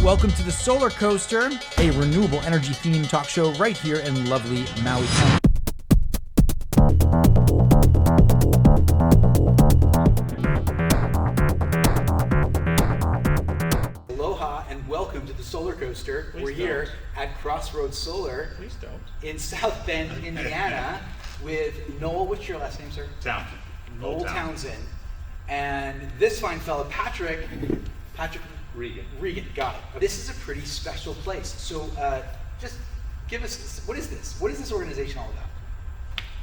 Welcome to the Solar Coaster, a renewable energy themed talk show right here in lovely Maui County. Aloha and welcome to the Solar Coaster. We're here at Crossroads Solar in South Bend, Indiana with Noel. What's your last name, sir? Townsend. Noel Townsend. And this fine fellow, Patrick Regan, got it. This is a pretty special place. So just give us, what is this? What is this organization all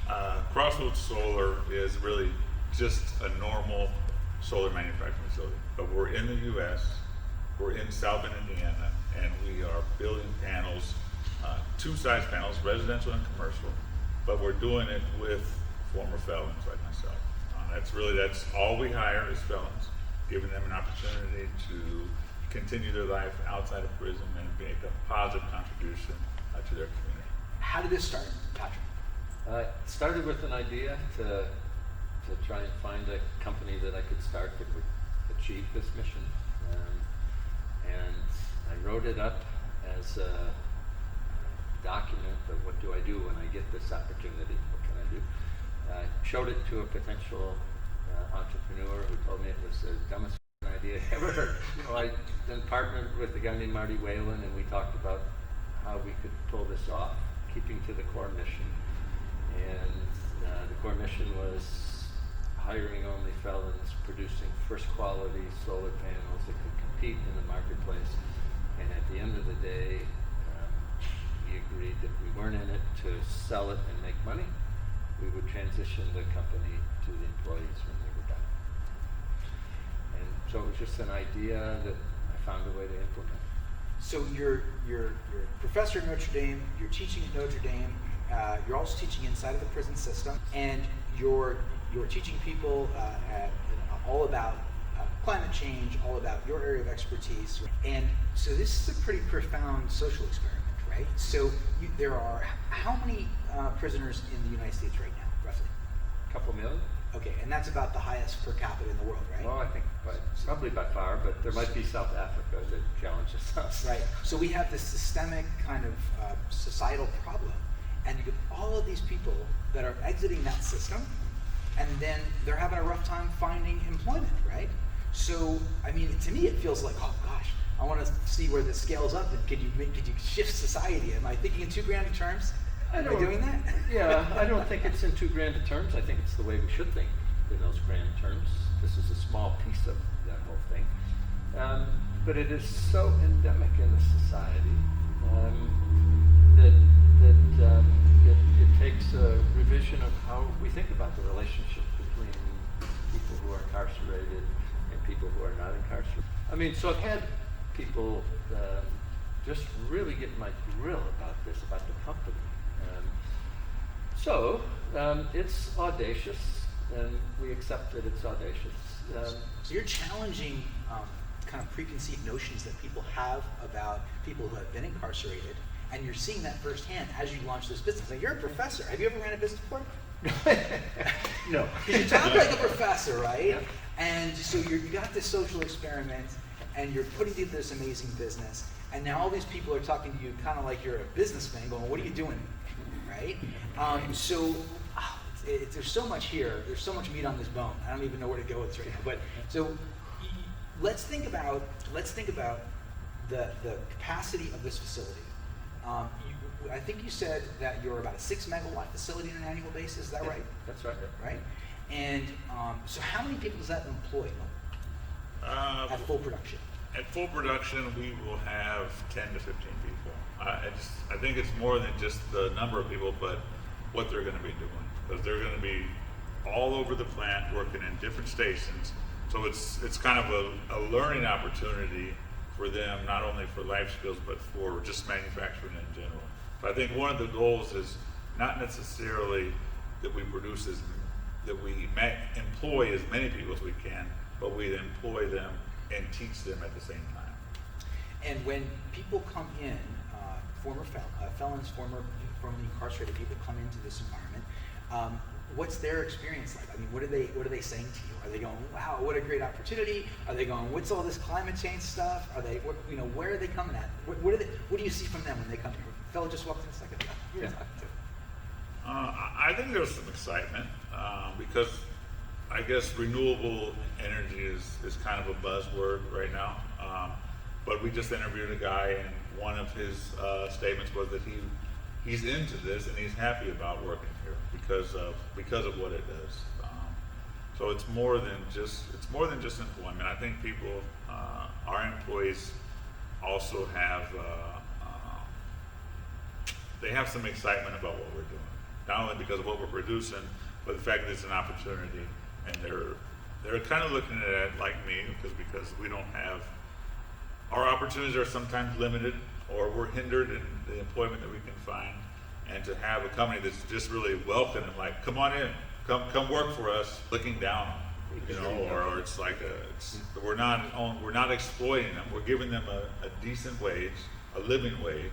about? Crossroads Solar is really just a normal solar manufacturing facility. But we're in the U.S., we're in South Bend, Indiana, and we are building panels, two size panels, residential and commercial, but we're doing it with former felons like myself. That's all we hire is felons, giving them an opportunity to continue their life outside of prison and make a positive contribution to their community. How did this start, Patrick? It started with an idea to try and find a company that I could start that would achieve this mission. And I wrote it up as a document of what do I do when I get this opportunity, what can I do? I showed it to a potential entrepreneur who told me it was the dumbest idea I ever heard. I then partnered with a guy named Marty Whalen, and we talked about how we could pull this off, keeping to the core mission. And the core mission was hiring only felons, producing first quality solar panels that could compete in the marketplace. And at the end of the day, we agreed that we weren't in it to sell it and make money. We would transition the company to the employees when they were done. And so it was just an idea that I found a way to implement. So you're a professor at Notre Dame, you're teaching at Notre Dame, you're also teaching inside of the prison system, and you're teaching people all about climate change, all about your area of expertise. And so this is a pretty profound social experiment, right? So there are how many prisoners in the United States right now, roughly? A couple million. Okay, and that's about the highest per capita in the world, right? Well, I think probably by far, but there might be South Africa that challenges us. Right, so we have this systemic kind of societal problem, and you get all of these people that are exiting that system, and then they're having a rough time finding employment, right? So, I mean, to me it feels like, oh gosh, I want to see where this scales up, and could you shift society? Am I thinking in too grand terms? Am I doing that? Yeah, I don't think it's in too grand terms. I think it's the way we should think in those grand terms. This is a small piece of that whole thing. But it is so endemic in the society that it takes a revision of how we think about the relationship between people who are incarcerated and people who are not incarcerated. I mean, so I've had people just really get my grill about this, about the company. So it's audacious, and we accept that it's audacious. So you're challenging kind of preconceived notions that people have about people who have been incarcerated, and you're seeing that firsthand as you launch this business. Now, you're a professor. Have you ever ran a business before? No. You talk like a professor, right? Yeah. And so you got this social experiment, and you're putting together this amazing business, and now all these people are talking to you kind of like you're a businessman going, what are you doing? Right? There's so much here. There's so much meat on this bone. I don't even know where to go with this right now. But so let's think about the capacity of this facility. I think you said that you're about a 6 megawatt facility on an annual basis. Is that right? That's right. Right. And so how many people does that employ at full production? At full production, we will have 10 to 15 people. I think it's more than just the number of people, but what they're going to be doing. Because they're going to be all over the plant, working in different stations. So it's kind of a learning opportunity for them, not only for life skills, but for just manufacturing in general. So I think one of the goals is not necessarily that we employ as many people as we can, but we employ them and teach them at the same time. And when people come in, former felons, formerly incarcerated people come into this environment, what's their experience like? I mean, what are they saying to you? Are they going, wow, what a great opportunity? Are they going, what's all this climate change stuff? Are they, where are they coming at? What do you see from them when they come here? Fellow just walked in a second ago. Who are you talking to? I think there's some excitement because I guess renewable energy is kind of a buzzword right now. But we just interviewed a guy, and one of his statements was that he's into this and he's happy about working here because of what it does. So it's more than just employment. I think people, our employees, also have they have some excitement about what we're doing. Not only because of what we're producing, but the fact that it's an opportunity, and they're kind of looking at it like me because we don't have, our opportunities are sometimes limited, or we're hindered in the employment that we can find, and to have a company that's just really welcoming, like, come on in, come work for us, looking down on them, or it's like we're not exploiting them. We're giving them a decent wage, a living wage.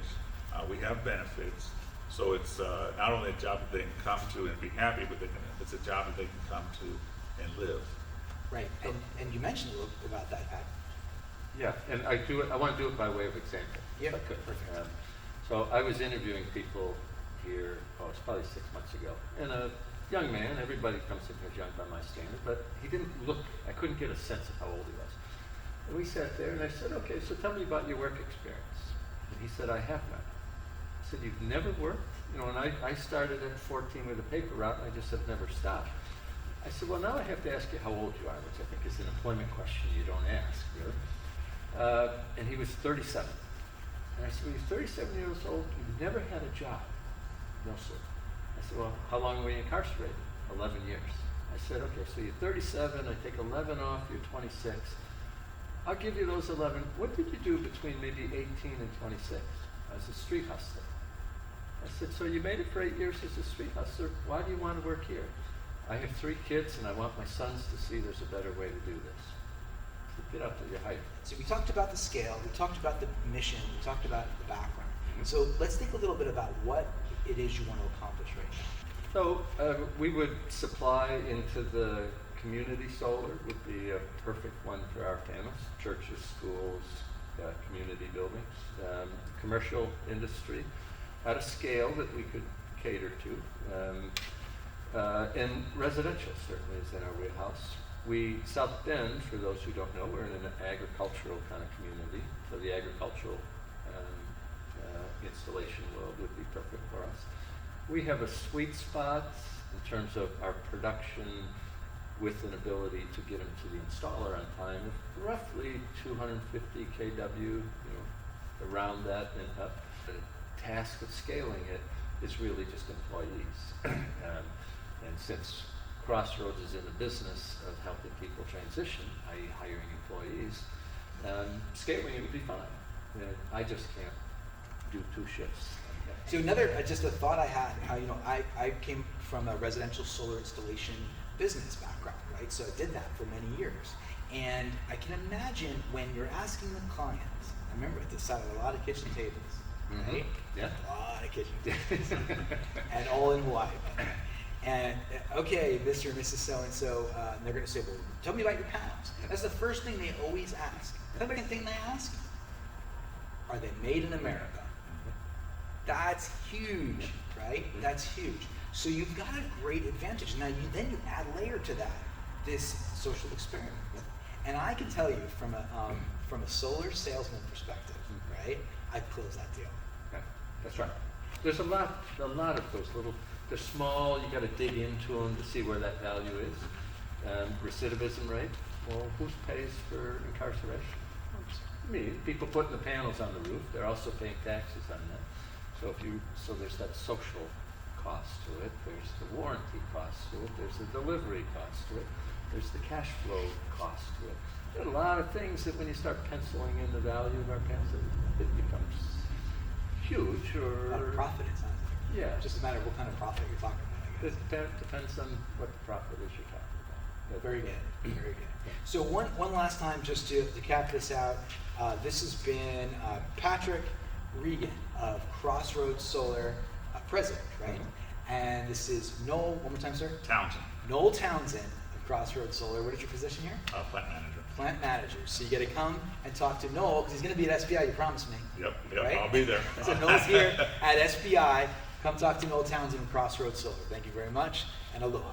We have benefits. So it's not only a job that they can come to and be happy, but it's a job that they can come to and live. Right, and you mentioned a little bit about that, Pat. Yeah, and I want to do it by way of example. Yeah, if I could. perfect. So I was interviewing people here, it's probably 6 months ago, and a young man, everybody comes in here young by my standard, but he didn't look, I couldn't get a sense of how old he was. And we sat there and I said, okay, so tell me about your work experience. And he said, I have none. I said, you've never worked? And I started at 14 with a paper route, and I just have never stopped. I said, well, now I have to ask you how old you are, which I think is an employment question you don't ask, really. And he was 37. And I said, well, you're 37 years old, you've never had a job. No, sir. I said, well, how long were you incarcerated? 11 years. I said, okay, so you're 37, I take 11 off, you're 26. I'll give you those 11. What did you do between maybe 18 and 26? I was a street hustler. I said, so you made it for 8 years as a street hustler. Why do you want to work here? I have 3 kids, and I want my sons to see there's a better way to do this. So get up to your height. So we talked about the scale, we talked about the mission, we talked about the background. So let's think a little bit about what it is you want to accomplish right now. So we would supply into the community solar, would be a perfect one for our panels. Churches, schools, community buildings, commercial industry, at a scale that we could cater to. And residential certainly is in our wheelhouse. South Bend, for those who don't know, we're in an agricultural kind of community, so the agricultural installation world would be perfect for us. We have a sweet spot in terms of our production with an ability to get them to the installer on time of roughly 250 kW, around that and up. The task of scaling it is really just employees. And since Crossroads is in the business of helping people transition, i.e. hiring employees, scaling it would be fine. I just can't do 2 shifts. So another, just a thought I had, I came from a residential solar installation business background, right? So I did that for many years. And I can imagine when you're asking the clients, I remember at the side of a lot of kitchen tables, right? Yeah. A lot of kitchen tables. And all in Hawaii. And okay, Mr. and Mrs. So-and-so, and they're going to say, well, tell me about your panels. That's the first thing they always ask. The second thing they ask, are they made in America? That's huge, right? That's huge. So you've got a great advantage. Now then you add layer to that, this social experiment. And I can tell you from a solar salesman perspective, right? I'd close that deal. Okay. That's right. There's a lot of those little. They're small. You got to dig into them to see where that value is. Recidivism rate. Well, who pays for incarceration? Me. People putting the panels on the roof. They're also paying taxes on that. So there's that social cost to it. There's the warranty cost to it. There's the delivery cost to it. There's the cash flow cost to it. There are a lot of things that when you start penciling in the value of our panels, it becomes huge. Or A lot of profit, it sounds like. Yeah. Just a matter of what kind of profit you're talking about, I guess. It depends on what the profit is you're talking about. But Very good, very good. So one last time, just to cap this out, this has been Patrick Regan of Crossroads Solar, president, right? And this is Noel, one more time, sir? Townsend, Noel Townsend of Crossroads Solar. What is your position here? plant manager. Plant manager. So you got to come and talk to Noel because he's going to be at SPI. You promised me. Yep, Right? I'll be there. So Noel's here at SPI. Come talk to Noel Townsend of Crossroads Solar. Thank you very much, and aloha.